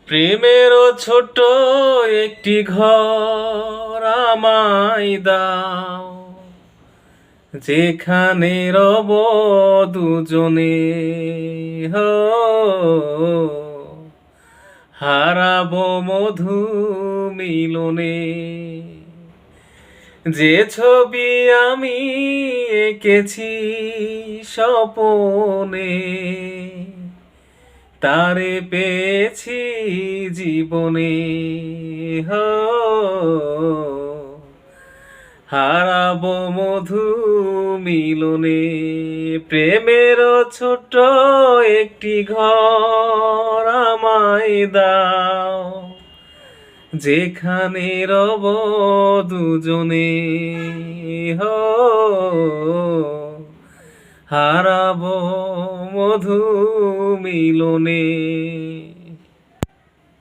প্রেমেরও ছোট্ট একটি ঘর আমায় দাও, যেখানে রব দুজনে। হো হারাবো মধু মিলনে। যে ছবি আমি এঁকেছি স্বপনে, তারে পেয়েছি জীবনে। হো হারাবো মধু মিলনে। প্রেমের ছোট্ট একটি ঘর আমায় দাও, যেখানে রব দুজনে। হো হারাবো মধু মিলনে।